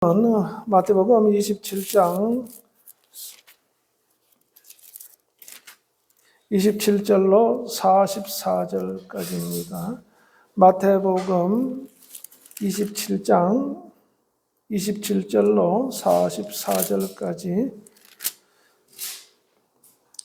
마태복음 27장 27절로 44절까지입니다. 마태복음 27장 27절로 44절까지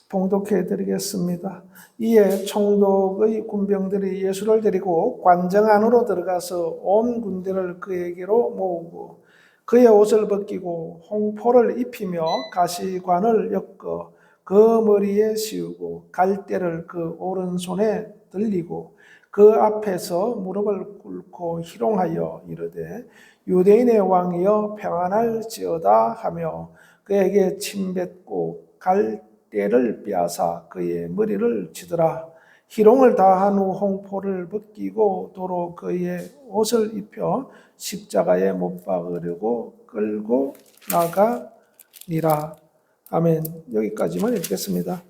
봉독해 드리겠습니다. 이에 총독의 군병들이 예수를 데리고 관정 안으로 들어가서 온 군대를 그에게로 모으고 그의 옷을 벗기고 홍포를 입히며 가시관을 엮어 그 머리에 씌우고 갈대를 그 오른손에 들리고 그 앞에서 무릎을 꿇고 희롱하여 이르되 유대인의 왕이여 평안할지어다 하며 그에게 침뱉고 갈대를 빼앗아 그의 머리를 치더라. 희롱을 다한 후 홍포를 벗기고 도로 그의 옷을 입혀 십자가에 못 박으려고 끌고 나가니라. 아멘. 여기까지만 읽겠습니다.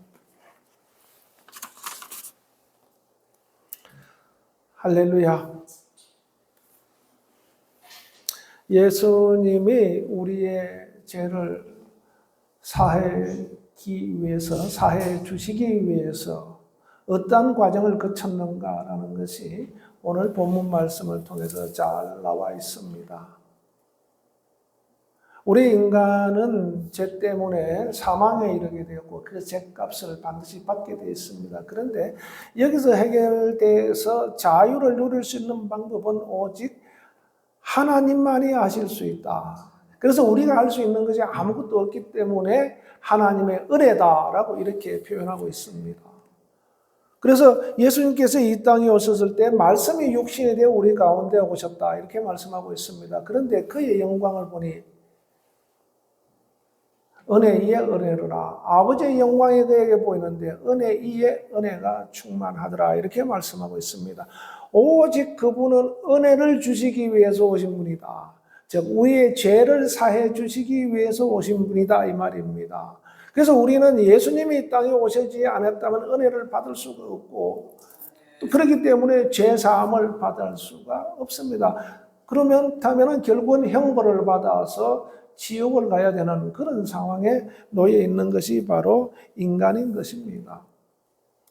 할렐루야. 예수님이 우리의 죄를 사하기 위해서, 사해 주시기 위해서 어떠한 과정을 거쳤는가라는 것이 오늘 본문 말씀을 통해서 잘 나와 있습니다. 우리 인간은 죄 때문에 사망에 이르게 되었고 그 죄값을 반드시 받게 되어 있습니다. 그런데 여기서 해결돼서 자유를 누릴 수 있는 방법은 오직 하나님만이 하실 수 있다. 그래서 우리가 할 수 있는 것이 아무것도 없기 때문에 하나님의 은혜다라고 이렇게 표현하고 있습니다. 그래서 예수님께서 이 땅에 오셨을 때 말씀이 육신이 되어 우리 가운데 오셨다 이렇게 말씀하고 있습니다. 그런데 그의 영광을 보니 은혜 위에 은혜로라. 아버지의 영광이 그에게 보이는데 은혜 위에 은혜가 충만하더라 이렇게 말씀하고 있습니다. 오직 그분은 은혜를 주시기 위해서 오신 분이다. 즉 우리의 죄를 사해 주시기 위해서 오신 분이다 이 말입니다. 그래서 우리는 예수님이 이 땅에 오시지 않았다면 은혜를 받을 수가 없고 또 그렇기 때문에 죄 사함을 받을 수가 없습니다. 그러면 결국은 형벌을 받아서 지옥을 가야 되는 그런 상황에 놓여 있는 것이 바로 인간인 것입니다.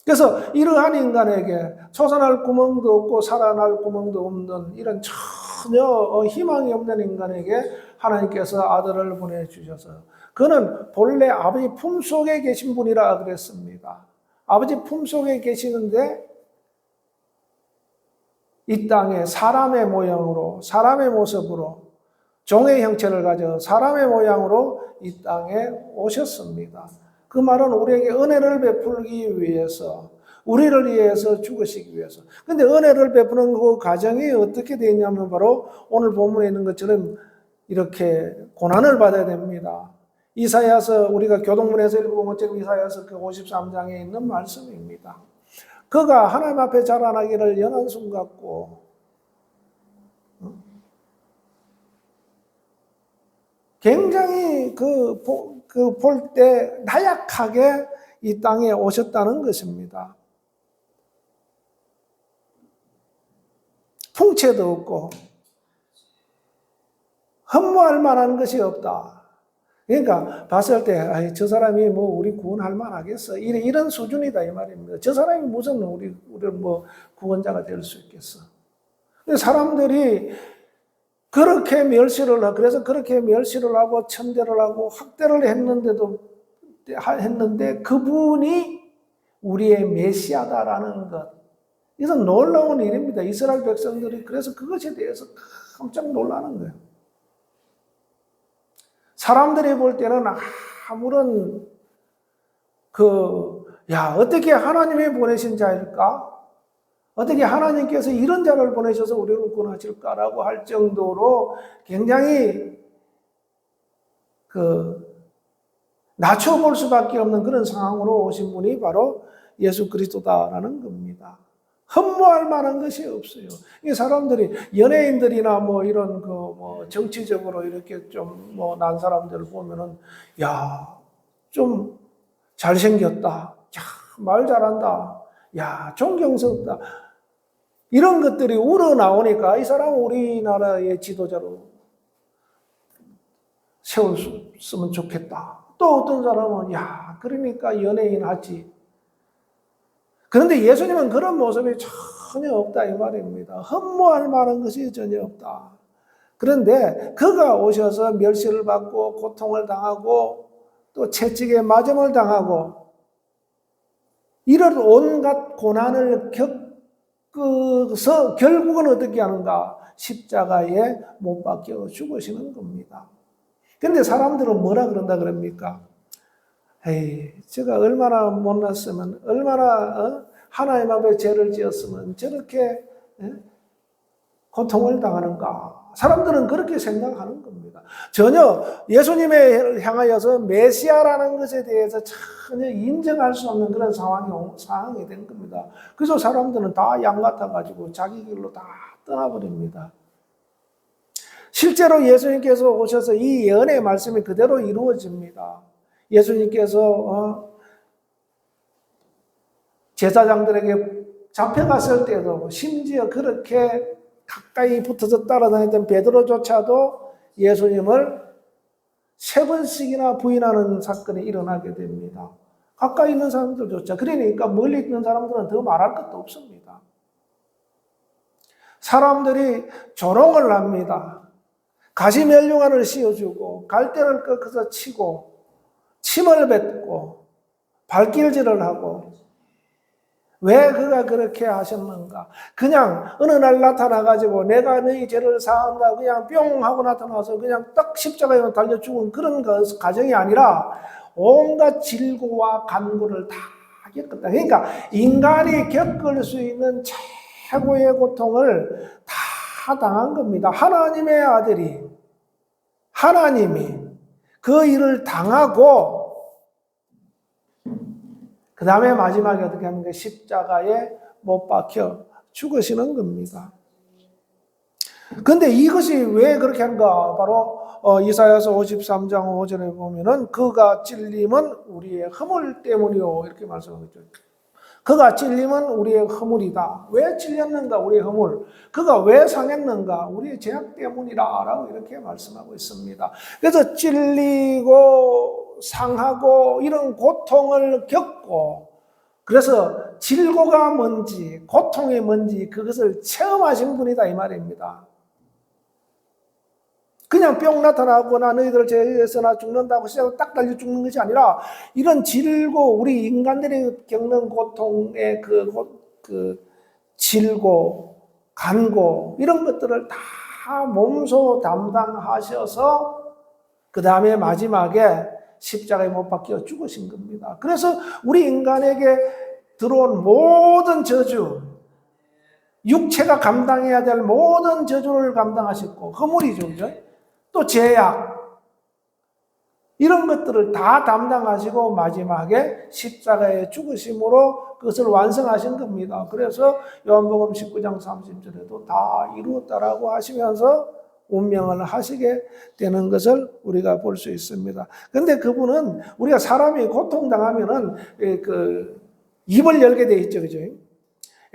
그래서 이러한 인간에게 솟아날 구멍도 없고 살아날 구멍도 없는 이런 전혀 희망이 없는 인간에게 하나님께서 아들을 보내주셔서 그는 본래 아버지 품속에 계신 분이라 그랬습니다. 아버지 품속에 계시는데 이 땅에 사람의 모양으로 사람의 모습으로 종의 형체를 가져 사람의 모양으로 이 땅에 오셨습니다. 그 말은 우리에게 은혜를 베풀기 위해서 우리를 위해서 죽으시기 위해서. 그런데 은혜를 베푸는 그 과정이 어떻게 되냐면 바로 오늘 본문에 있는 것처럼 이렇게 고난을 받아야 됩니다. 이사야서 우리가 교동문에서 읽어본 것처럼 이사야서 그 53장에 있는 말씀입니다. 그가 하나님 앞에 자라나기를 연한 순 같고 굉장히 볼 때 나약하게 이 땅에 오셨다는 것입니다. 풍채도 없고 흠모할 만한 것이 없다. 그러니까 봤을 때 저 사람이 뭐 우리 구원할 만하겠어 이런 수준이다 이 말입니다. 저 사람이 무슨 우리를 뭐 구원자가 될 수 있겠어. 사람들이 그렇게 멸시를 하고 그래서 그렇게 멸시를 하고 천대를 하고 학대를 했는데 그분이 우리의 메시아다라는 것. 이것은 놀라운 일입니다. 이스라엘 백성들이 그래서 그것에 대해서 깜짝 놀라는 거예요. 사람들이 볼 때는 아무런 어떻게 하나님이 보내신 자일까? 어떻게 하나님께서 이런 자를 보내셔서 우리를 구원하실까라고 할 정도로 굉장히 낮춰볼 수밖에 없는 그런 상황으로 오신 분이 바로 예수 그리스도다라는 겁니다. 흠모할 만한 것이 없어요. 이 사람들이 연예인들이나 뭐 이런 정치적으로 이렇게 좀 난 사람들을 보면은 좀 잘생겼다. 말 잘한다. 존경스럽다. 이런 것들이 우러나오니까 이 사람은 우리나라의 지도자로 채웠으면 좋겠다. 또 어떤 사람은 야, 그러니까 연예인 하지. 그런데 예수님은 그런 모습이 전혀 없다 이 말입니다. 흠모할 만한 것이 전혀 없다. 그런데 그가 오셔서 멸시를 받고 고통을 당하고 또 채찍에 맞음을 당하고 이런 온갖 고난을 겪어서 결국은 어떻게 하는가? 십자가에 못 박혀 죽으시는 겁니다. 그런데 사람들은 뭐라 그런다 그럽니까? 에이, 제가 얼마나 못났으면, 얼마나 하나님 앞에 죄를 지었으면 저렇게 고통을 당하는가? 사람들은 그렇게 생각하는 겁니다. 전혀 예수님에 향하여서 메시아라는 것에 대해서 전혀 인정할 수 없는 그런 상황이 된 겁니다. 그래서 사람들은 다 양 같아가지고 자기 길로 다 떠나버립니다. 실제로 예수님께서 오셔서 이 예언의 말씀이 그대로 이루어집니다. 예수님께서 제사장들에게 잡혀갔을 때도 심지어 그렇게 가까이 붙어서 따라다니던 베드로조차도 예수님을 3번씩이나 부인하는 사건이 일어나게 됩니다. 가까이 있는 사람들조차. 그러니까 멀리 있는 사람들은 더 말할 것도 없습니다. 사람들이 조롱을 합니다. 가시면류관을 씌워주고 갈대를 꺾어서 치고 침을 뱉고 발길질을 하고 왜 그가 그렇게 하셨는가? 그냥 어느 날 나타나가지고 내가 너희 죄를 사한다 그냥 뿅 하고 나타나서 그냥 딱 십자가에 달려 죽은 그런 가정이 아니라 온갖 질고와 간고를 다 겪었다. 그러니까 인간이 겪을 수 있는 최고의 고통을 다 당한 겁니다. 하나님의 아들이 하나님이 그 일을 당하고 그 다음에 마지막에 어떻게 합니까? 십자가에 못 박혀 죽으시는 겁니다. 그런데 이것이 왜 그렇게 하는가? 바로 이사야서 53장 5절에 보면은 그가 찔림은 우리의 허물 때문이요 이렇게 말씀하고 있죠. 그가 찔림은 우리의 허물이다. 왜 찔렸는가? 우리의 허물. 그가 왜 상했는가? 우리의 죄악 때문이다 라고 이렇게 말씀하고 있습니다. 그래서 찔리고 상하고 이런 고통을 겪고 그래서 질고가 뭔지 고통이 뭔지 그것을 체험하신 분이다 이 말입니다. 그냥 뿅 나타나거나 너희들 죄에서 나 죽는다고 시작을 딱 달려 죽는 것이 아니라 이런 질고 우리 인간들이 겪는 고통의 그 질고 간고 이런 것들을 다 몸소 담당하셔서 그 다음에 마지막에 십자가에 못 박혀 죽으신 겁니다. 그래서 우리 인간에게 들어온 모든 저주, 육체가 감당해야 될 모든 저주를 감당하셨고 허물이죠. 그죠? 또 죄악 이런 것들을 다 담당하시고 마지막에 십자가에 죽으심으로 그것을 완성하신 겁니다. 그래서 요한복음 19장 30절에도 다 이루었다라고 하시면서 운명을 하시게 되는 것을 우리가 볼 수 있습니다. 그런데 그분은 우리가 사람이 고통당하면은 입을 열게 돼 있죠. 그죠?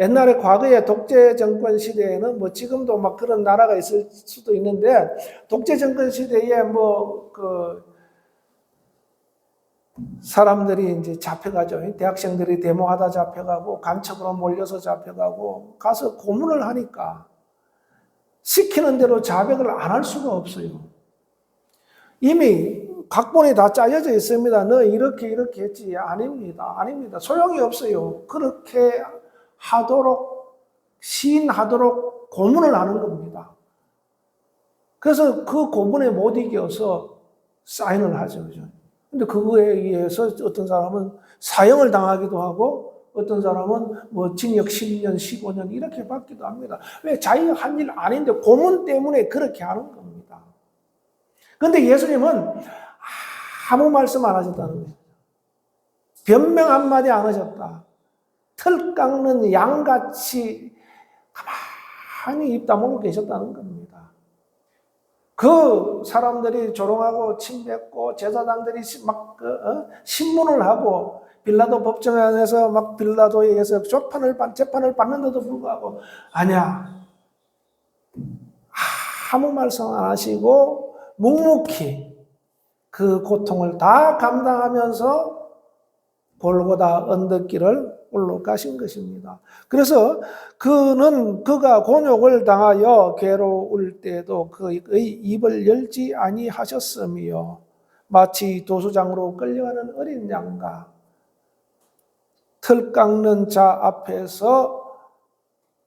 옛날에 과거에 독재 정권 시대에는 뭐 지금도 막 그런 나라가 있을 수도 있는데 독재 정권 시대에 사람들이 이제 잡혀가죠. 대학생들이 데모하다 잡혀가고 간첩으로 몰려서 잡혀가고 가서 고문을 하니까 시키는 대로 자백을 안 할 수가 없어요. 이미 각본이 다 짜여져 있습니다. 너 이렇게 했지. 아닙니다. 소용이 없어요. 그렇게 하도록 시인하도록 고문을 하는 겁니다. 그래서 그 고문에 못 이겨서 사인을 하죠. 그죠? 근데 그거에 의해서 어떤 사람은 사형을 당하기도 하고 어떤 사람은 뭐 징역 10년, 15년 이렇게 받기도 합니다. 왜 자기가 한 일 아닌데 고문 때문에 그렇게 하는 겁니다. 그런데 예수님은 아무 말씀 안 하셨다는 거예요. 변명 한마디 안 하셨다. 털 깎는 양같이 가만히 입 다물고 계셨다는 겁니다. 그 사람들이 조롱하고 침뱉고 제사장들이 막 신문을 하고 빌라도 법정 안에서 막 빌라도에 의해서 재판을 받는데도 불구하고 아니야. 아무 말씀 안 하시고 묵묵히 그 고통을 다 감당하면서 골고다 언덕길을 올라가신 것입니다. 그래서 그가 곤욕을 당하여 괴로울 때도 그의 입을 열지 아니하셨으며 마치 도수장으로 끌려가는 어린 양과 틀 깎는 자 앞에서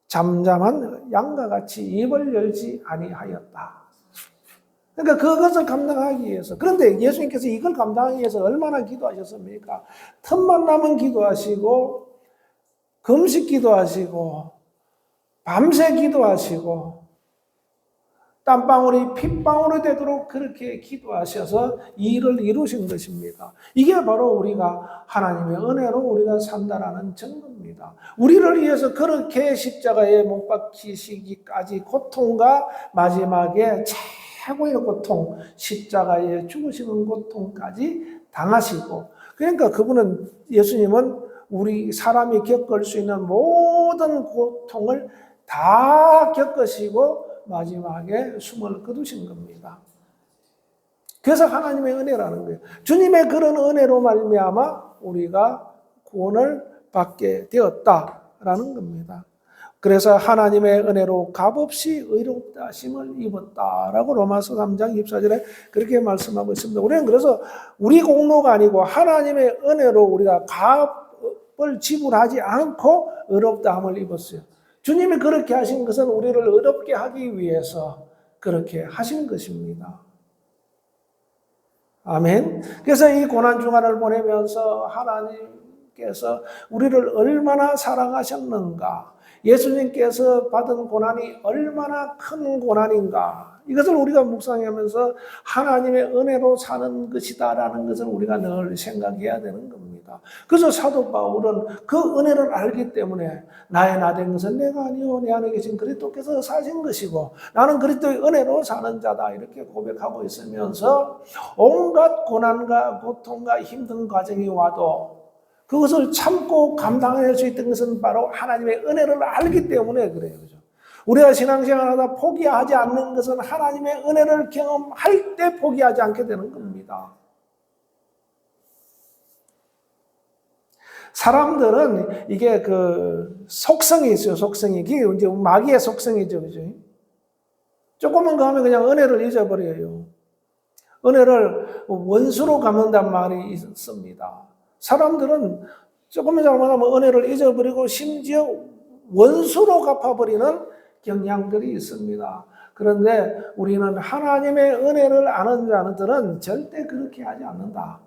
잠잠한 양과 같이 입을 열지 아니하였다. 그러니까 그것을 감당하기 위해서. 그런데 예수님께서 이걸 감당하기 위해서 얼마나 기도하셨습니까? 틈만 나면 기도하시고, 금식 기도하시고, 밤새 기도하시고, 땀방울이 핏방울이 되도록 그렇게 기도하셔서 이 일을 이루신 것입니다. 이게 바로 우리가 하나님의 은혜로 우리가 산다라는 증거입니다. 우리를 위해서 그렇게 십자가에 못 박히시기까지 고통과 마지막에 최고의 고통, 십자가에 죽으시는 고통까지 당하시고, 그러니까 예수님은 우리 사람이 겪을 수 있는 모든 고통을 다 겪으시고 마지막에 숨을 거두신 겁니다. 그래서 하나님의 은혜라는 거예요. 주님의 그런 은혜로 말미암아 우리가 구원을 받게 되었다라는 겁니다. 그래서 하나님의 은혜로 값없이 의롭다 하심을 입었다라고 로마서 3장 24절에 그렇게 말씀하고 있습니다. 우리는 그래서 우리 공로가 아니고 하나님의 은혜로 우리가 값을 지불하지 않고 의롭다함을 입었어요. 주님이 그렇게 하신 것은 우리를 의롭게 하기 위해서 그렇게 하신 것입니다. 아멘. 그래서 이 고난주간을 보내면서 하나님께서 우리를 얼마나 사랑하셨는가, 예수님께서 받은 고난이 얼마나 큰 고난인가, 이것을 우리가 묵상하면서 하나님의 은혜로 사는 것이다라는 것을 우리가 늘 생각해야 되는 겁니다. 그래서 사도 바울은 그 은혜를 알기 때문에 나의 나 된 것은 내가 아니요 내 안에 계신 그리스도께서 사신 것이고 나는 그리스도의 은혜로 사는 자다, 이렇게 고백하고 있으면서 온갖 고난과 고통과 힘든 과정이 와도 그것을 참고 감당할 수 있던 것은 바로 하나님의 은혜를 알기 때문에 그래요. 그죠? 우리가 신앙생활하다 포기하지 않는 것은 하나님의 은혜를 경험할 때 포기하지 않게 되는 겁니다. 사람들은 이게 그 속성이 있어요. 속성이. 이게 이제 마귀의 속성이죠. 그죠? 조금만 가면 그냥 은혜를 잊어버려요. 은혜를 원수로 갚는단 말이 있습니다. 사람들은 조금만 잘못하면 은혜를 잊어버리고 심지어 원수로 갚아버리는 경향들이 있습니다. 그런데 우리는 하나님의 은혜를 아는 자들은 절대 그렇게 하지 않는다.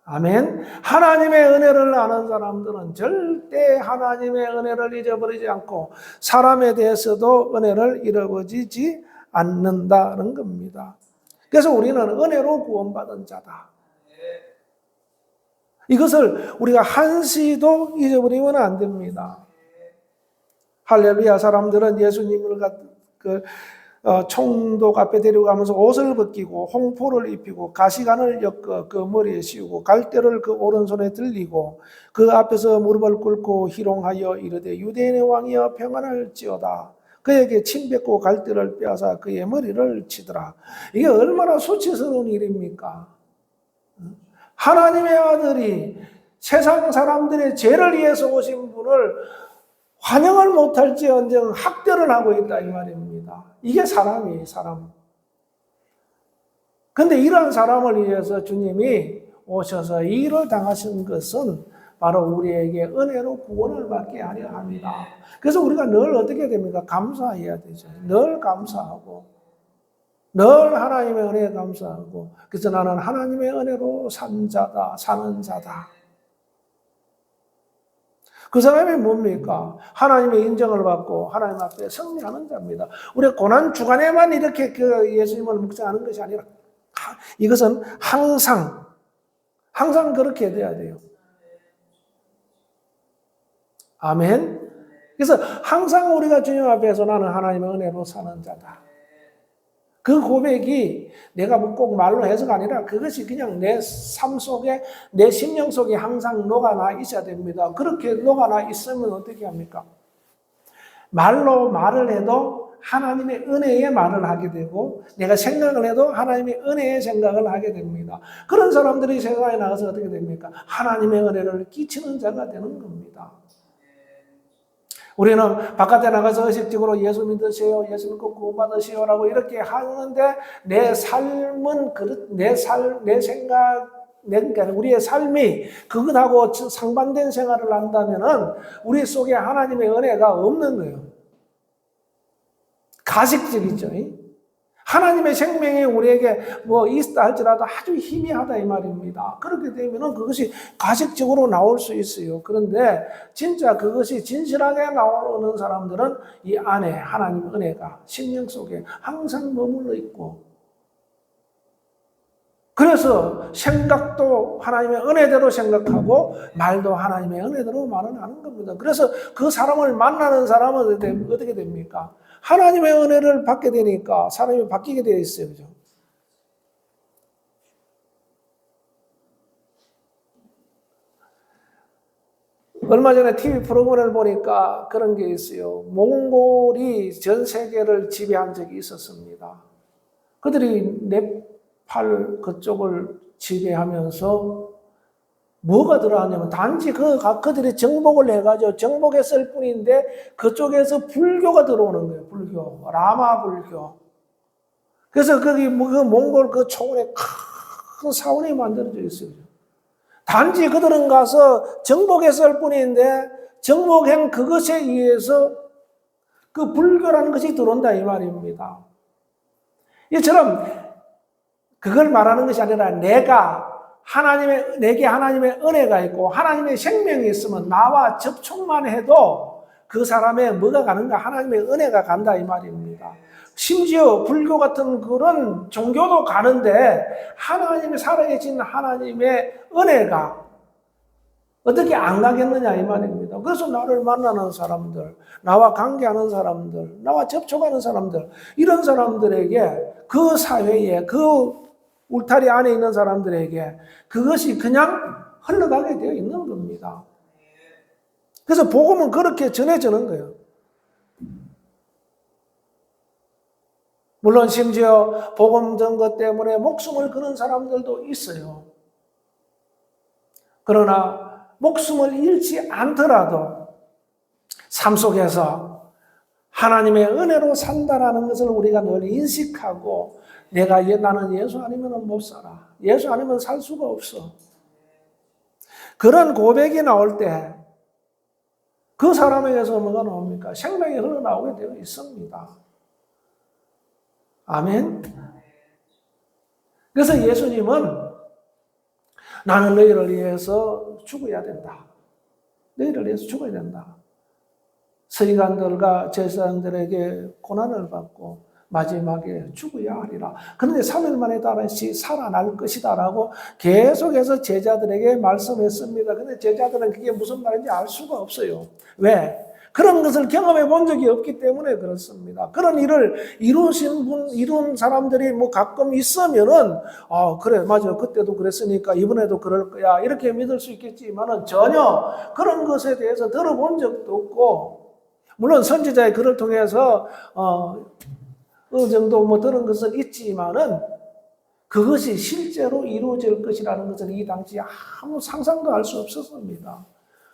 아멘. 하나님의 은혜를 아는 사람들은 절대 하나님의 은혜를 잊어버리지 않고 사람에 대해서도 은혜를 잃어버리지 않는다는 겁니다. 그래서 우리는 은혜로 구원받은 자다. 이것을 우리가 한시도 잊어버리면 안 됩니다. 할렐루야. 사람들은 예수님을 총독 앞에 데려가면서 옷을 벗기고 홍포를 입히고 가시관을 엮어 그 머리에 씌우고 갈대를 그 오른손에 들리고 그 앞에서 무릎을 꿇고 희롱하여 이르되 유대인의 왕이여 평안할지어다. 그에게 침 뱉고 갈대를 빼앗아 그의 머리를 치더라. 이게 얼마나 수치스러운 일입니까? 하나님의 아들이 세상 사람들의 죄를 위해서 오신 분을 환영을 못할지언정 학대를 하고 있다 이 말입니다. 이게 사람이에요, 사람. 그런데 이러한 사람을 위해서 주님이 오셔서 이 일을 당하신 것은 바로 우리에게 은혜로 구원을 받게 하려 합니다. 그래서 우리가 늘 어떻게 됩니까? 감사해야 되죠. 늘 감사하고 늘 하나님의 은혜에 감사하고, 그래서 나는 하나님의 은혜로 산 자다, 사는 자다. 그 사람이 뭡니까? 하나님의 인정을 받고 하나님 앞에 승리하는 자입니다. 우리 고난 주간에만 이렇게 예수님을 묵상하는 것이 아니라 이것은 항상 그렇게 돼야 돼요. 아멘. 그래서 항상 우리가 주님 앞에서 나는 하나님의 은혜로 사는 자다. 그 고백이 내가 꼭 말로 해서가 아니라 그것이 그냥 내 삶 속에, 내 심령 속에 항상 녹아나 있어야 됩니다. 그렇게 녹아나 있으면 어떻게 합니까? 말로 말을 해도 하나님의 은혜의 말을 하게 되고 내가 생각을 해도 하나님의 은혜의 생각을 하게 됩니다. 그런 사람들이 세상에 나가서 어떻게 됩니까? 하나님의 은혜를 끼치는 자가 되는 겁니다. 우리는 바깥에 나가서 의식적으로 예수 믿으세요, 예수 믿고 구원받으시오라고 이렇게 하는데 내 삶은 내 생각, 그러니까 우리의 삶이 그것하고 상반된 생활을 한다면은 우리 속에 하나님의 은혜가 없는 거예요. 가식적이죠. 하나님의 생명이 우리에게 뭐 있다 할지라도 아주 희미하다 이 말입니다. 그렇게 되면은 그것이 가식적으로 나올 수 있어요. 그런데 진짜 그것이 진실하게 나오는 사람들은 이 안에 하나님의 은혜가 심령 속에 항상 머물러 있고, 그래서 생각도 하나님의 은혜대로 생각하고 말도 하나님의 은혜대로 말을 하는 겁니다. 그래서 그 사람을 만나는 사람은 어떻게 됩니까? 하나님의 은혜를 받게 되니까 사람이 바뀌게 되어 있어요. 그죠? 얼마 전에 TV 프로그램을 보니까 그런 게 있어요. 몽골이 전 세계를 지배한 적이 있었습니다. 그들이 네팔 그쪽을 지배하면서 뭐가 들어왔냐면 단지 그들이 정복을 해가지고 정복했을 뿐인데 그쪽에서 불교가 들어오는 거예요. 불교, 라마 불교. 그래서 거기 그 몽골 그 초원에 큰 사원이 만들어져 있어요. 단지 그들은 가서 정복했을 뿐인데 정복한 그것에 의해서 그 불교라는 것이 들어온다 이 말입니다. 이처럼 그걸 말하는 것이 아니라 내게 하나님의 은혜가 있고 하나님의 생명이 있으면 나와 접촉만 해도 그 사람의 뭐가 가는가? 하나님의 은혜가 간다 이 말입니다. 심지어 불교 같은 그런 종교도 가는데 하나님의 살아계신 하나님의 은혜가 어떻게 안 가겠느냐 이 말입니다. 그래서 나를 만나는 사람들, 나와 관계하는 사람들, 나와 접촉하는 사람들, 이런 사람들에게 그 사회에 그 울타리 안에 있는 사람들에게 그것이 그냥 흘러가게 되어 있는 겁니다. 그래서 복음은 그렇게 전해지는 거예요. 물론 심지어 복음 전 것 때문에 목숨을 거는 사람들도 있어요. 그러나 목숨을 잃지 않더라도 삶 속에서 하나님의 은혜로 산다라는 것을 우리가 늘 인식하고 나는 예수 아니면 못 살아. 예수 아니면 살 수가 없어. 그런 고백이 나올 때 그 사람에게서 뭐가 나옵니까? 생명이 흘러나오게 되어 있습니다. 아멘. 그래서 예수님은 나는 너희를 위해서 죽어야 된다. 너희를 위해서 죽어야 된다. 서기관들과 제사장들에게 고난을 받고 마지막에 죽어야 하리라. 그런데 3일 만에 다시 살아날 것이다라고 계속해서 제자들에게 말씀했습니다. 그런데 제자들은 그게 무슨 말인지 알 수가 없어요. 왜? 그런 것을 경험해 본 적이 없기 때문에 그렇습니다. 그런 일을 이룬 사람들이 뭐 가끔 있으면은, 그래, 맞아. 그때도 그랬으니까 이번에도 그럴 거야. 이렇게 믿을 수 있겠지만은 전혀 그런 것에 대해서 들어본 적도 없고, 물론 선지자의 글을 통해서, 어느 정도 뭐 들은 것은 있지만은 그것이 실제로 이루어질 것이라는 것은 이 당시 아무 상상도 할 수 없었습니다.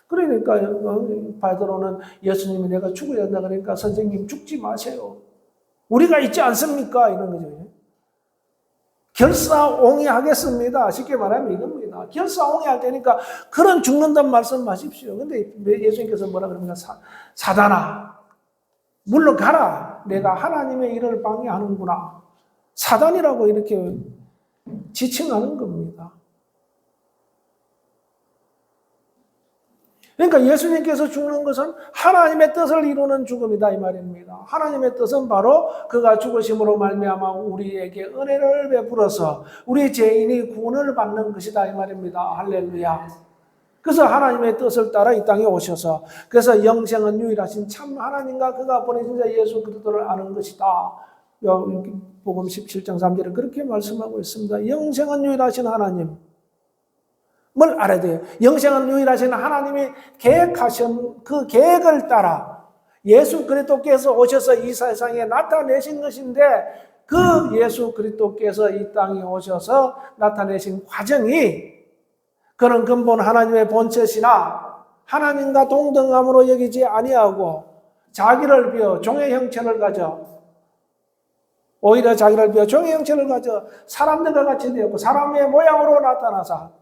그러니까 베드로는 예수님이 내가 죽어야 한다 그러니까 선생님 죽지 마세요. 우리가 있지 않습니까? 이런 거죠. 결사옹이하겠습니다. 쉽게 말하면 이겁니다. 결사옹이할 테니까 그런 죽는다는 말씀 마십시오. 근데 예수님께서 뭐라 그럽니까? 사단아, 물러가라. 내가 하나님의 일을 방해하는구나. 사단이라고 이렇게 지칭하는 겁니다. 그러니까 예수님께서 죽는 것은 하나님의 뜻을 이루는 죽음이다 이 말입니다. 하나님의 뜻은 바로 그가 죽으심으로 말미암아 우리에게 은혜를 베풀어서 우리 죄인이 구원을 받는 것이다 이 말입니다. 할렐루야. 그래서 하나님의 뜻을 따라 이 땅에 오셔서 그래서 영생은 유일하신 참 하나님과 그가 보내신 자 예수 그리스도를 아는 것이다. 복음 17장 3절에 그렇게 말씀하고 있습니다. 영생은 유일하신 하나님. 뭘 알아야 돼요? 영생은 유일하신 하나님이 계획하신 그 계획을 따라 예수 그리스도께서 오셔서 이 세상에 나타내신 것인데 그 예수 그리스도께서 이 땅에 오셔서 나타내신 과정이 그런 근본 하나님의 본체시나 하나님과 동등함으로 여기지 아니하고 자기를 비워 종의 형체를 가져 오히려 자기를 비워 종의 형체를 가져 사람들과 같이 되었고 사람의 모양으로 나타나서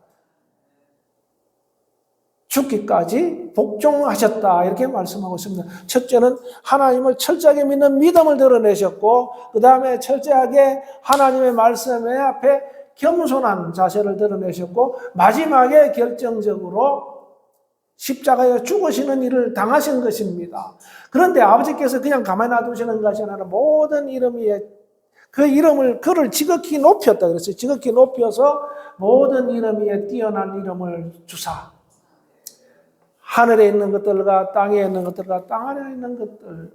죽기까지 복종하셨다 이렇게 말씀하고 있습니다. 첫째는 하나님을 철저하게 믿는 믿음을 드러내셨고 그 다음에 철저하게 하나님의 말씀에 앞에 겸손한 자세를 드러내셨고 마지막에 결정적으로 십자가에 죽으시는 일을 당하신 것입니다. 그런데 아버지께서 그냥 가만히 놔두시는 것이 아니라 모든 이름 위에 그 이름을 그를 지극히 높였다 그랬어요. 지극히 높여서 모든 이름 위에 뛰어난 이름을 주사 하늘에 있는 것들과 땅에 있는 것들과 땅 아래에 있는 것들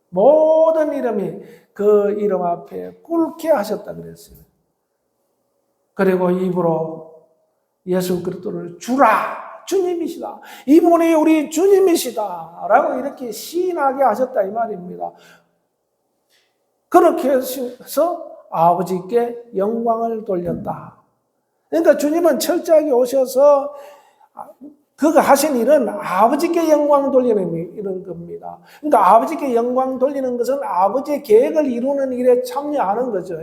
모든 이름이 그 이름 앞에 꿇게 하셨다 그랬어요. 그리고 입으로 예수 그리스도를 주라 주님이시다. 이분이 우리 주님이시다 라고 이렇게 시인하게 하셨다 이 말입니다. 그렇게 해서 아버지께 영광을 돌렸다. 그러니까 주님은 철저하게 오셔서 그가 하신 일은 아버지께 영광 돌리는 이런 겁니다. 그러니까 아버지께 영광 돌리는 것은 아버지의 계획을 이루는 일에 참여하는 거죠.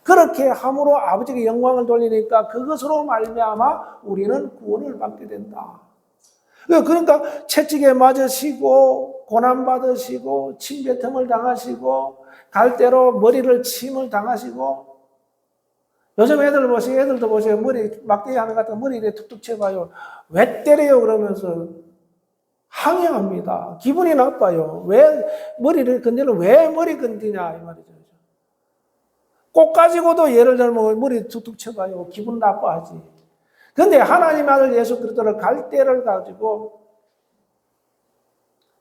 그렇게 함으로 아버지께 영광을 돌리니까 그것으로 말미암아 우리는 구원을 받게 된다. 그러니까 채찍에 맞으시고 고난받으시고 침뱉음을 당하시고 갈대로 머리를 침을 당하시고 요즘 애들도 보세요. 머리 막대기 하는 것 같은 머리에 툭툭 쳐봐요. 왜 때려요? 그러면서 항의합니다. 기분이 나빠요. 왜 머리를 건드는 왜 머리 건드냐 이 말이죠. 꽃 가지고도 예를 들면 머리 툭툭 쳐봐요. 기분 나빠하지. 그런데 하나님 아들 예수 그리스도를 갈대를 가지고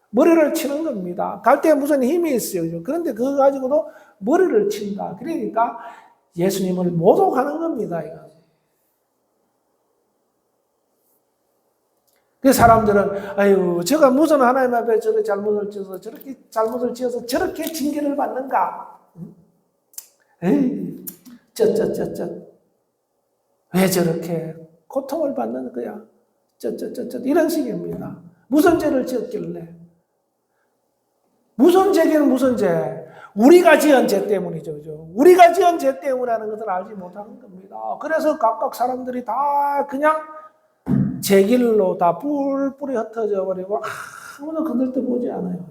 머리를 치는 겁니다. 갈대에 무슨 힘이 있어요. 그런데 그거 가지고도 머리를 친다. 그러니까 예수님을 모독하는 겁니다. 이거. 그 사람들은 아유 제가 무슨 하나님 앞에 저렇게 잘못을 지어서 저렇게 징계를 받는가? 에이, 왜 저렇게 고통을 받는 거야? 이런 식입니다. 무슨 죄를 지었길래? 무슨 죄기는 무슨 죄? 우리가 지은 죄 때문이죠. 그죠? 우리가 지은 죄 때문이라는 것을 알지 못하는 겁니다. 그래서 각각 사람들이 다 그냥 제 길로 다 뿔뿔이 흩어져 버리고 아무도 그들도 보지 않아요.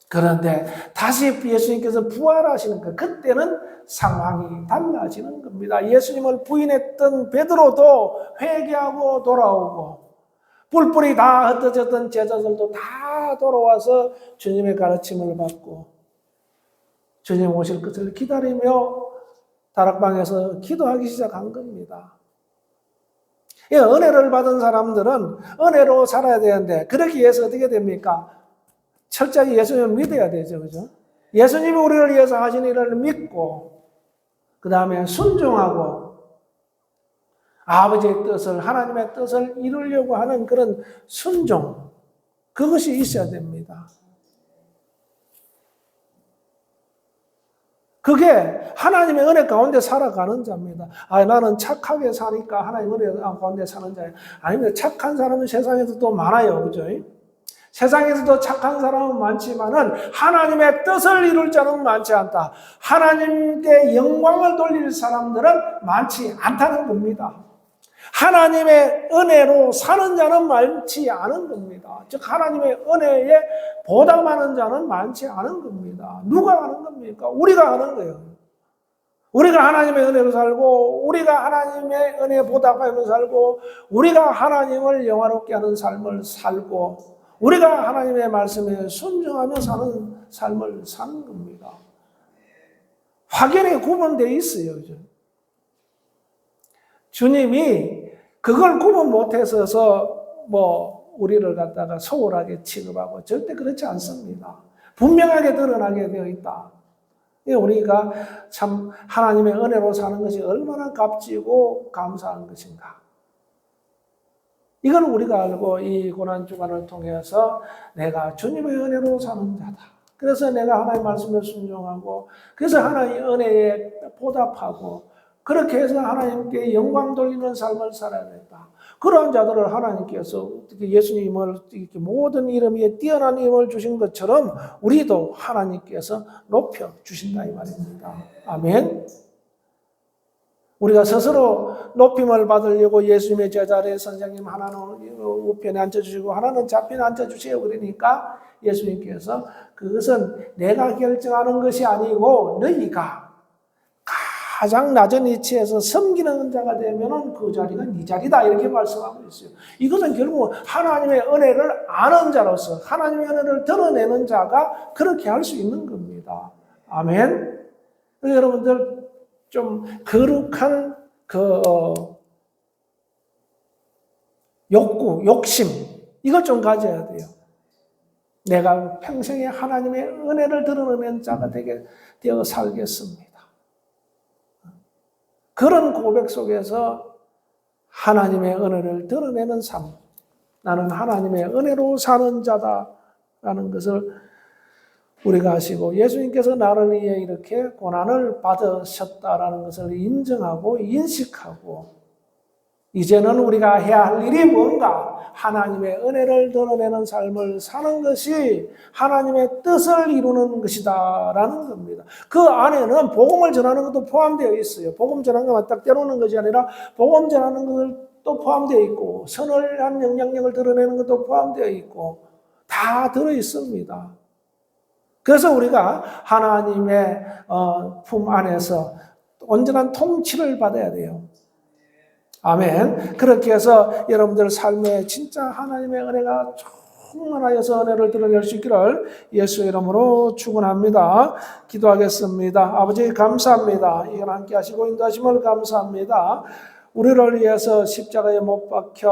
그런데 다시 예수님께서 부활하시는 것, 그때는 상황이 달라지는 겁니다. 예수님을 부인했던 베드로도 회개하고 돌아오고 뿔뿔이 다 흩어졌던 제자들도 다 돌아와서 주님의 가르침을 받고 주님 오실 것을 기다리며 다락방에서 기도하기 시작한 겁니다. 은혜를 받은 사람들은 은혜로 살아야 되는데 그러기 위해서 어떻게 됩니까? 철저히 예수님을 믿어야 되죠. 그죠? 예수님이 우리를 위해서 하신 일을 믿고 그 다음에 순종하고 아버지의 뜻을 하나님의 뜻을 이루려고 하는 그런 순종 그것이 있어야 됩니다. 그게 하나님의 은혜 가운데 살아가는 자입니다. 나는 착하게 사니까 하나님의 은혜 가운데 사는 자예요. 아닙니다. 착한 사람은 세상에서도 많아요. 그죠? 세상에서도 착한 사람은 많지만은 하나님의 뜻을 이룰 자는 많지 않다. 하나님께 영광을 돌릴 사람들은 많지 않다는 겁니다. 하나님의 은혜로 사는 자는 많지 않은 겁니다. 즉 하나님의 은혜에 보답하는 자는 많지 않은 겁니다. 누가 하는 겁니까? 우리가 하는 거예요. 우리가 하나님의 은혜로 살고 우리가 하나님의 은혜에 보답하며 살고 우리가 하나님을 영화롭게 하는 삶을 살고 우리가 하나님의 말씀에 순종하며 사는 삶을 사는 겁니다. 확연히 구분되어 있어요. 주님이 그걸 구분 못해서 우리를 갖다가 소홀하게 취급하고 절대 그렇지 않습니다. 분명하게 드러나게 되어 있다. 우리가 참 하나님의 은혜로 사는 것이 얼마나 값지고 감사한 것인가. 이걸 우리가 알고 이 고난주간을 통해서 내가 주님의 은혜로 사는 자다. 그래서 내가 하나님의 말씀에 순종하고 그래서 하나님의 은혜에 보답하고 그렇게 해서 하나님께 영광 돌리는 삶을 살아야 된다. 그러한 자들을 하나님께서 예수님을 이렇게 모든 이름 위에 뛰어난 이름을 주신 것처럼 우리도 하나님께서 높여 주신다 이 말입니다. 아멘. 우리가 스스로 높임을 받으려고 예수님의 제자리 선생님 하나는 우편에 앉아주시고 하나는 좌편에 앉아주세요. 그러니까 예수님께서 그것은 내가 결정하는 것이 아니고 너희가 가장 낮은 위치에서 섬기는 자가 되면 그 자리가 네 자리다 이렇게 말씀하고 있어요. 이것은 결국 하나님의 은혜를 아는 자로서 하나님의 은혜를 드러내는 자가 그렇게 할 수 있는 겁니다. 아멘. 여러분들 좀 거룩한 욕구, 욕심 이걸 좀 가져야 돼요. 내가 평생에 하나님의 은혜를 드러내는 자가 되어 살겠습니다. 그런 고백 속에서 하나님의 은혜를 드러내는 삶, 나는 하나님의 은혜로 사는 자다라는 것을 우리가 아시고 예수님께서 나를 위해 이렇게 고난을 받으셨다라는 것을 인정하고 인식하고 이제는 우리가 해야 할 일이 뭔가 하나님의 은혜를 드러내는 삶을 사는 것이 하나님의 뜻을 이루는 것이다 라는 겁니다. 그 안에는 복음을 전하는 것도 포함되어 있어요. 복음 전하는 것만 딱 떼놓는 것이 아니라 복음 전하는 것을 또 포함되어 있고 선을 한 영향력을 드러내는 것도 포함되어 있고 다 들어있습니다. 그래서 우리가 하나님의 품 안에서 온전한 통치를 받아야 돼요. 아멘. 그렇게 해서 여러분들 삶에 진짜 하나님의 은혜가 충만하여서 은혜를 드러낼 수 있기를 예수의 이름으로 축원합니다. 기도하겠습니다. 아버지 감사합니다. 이건 함께 하시고 인도하심을 감사합니다. 우리를 위해서 십자가에 못 박혀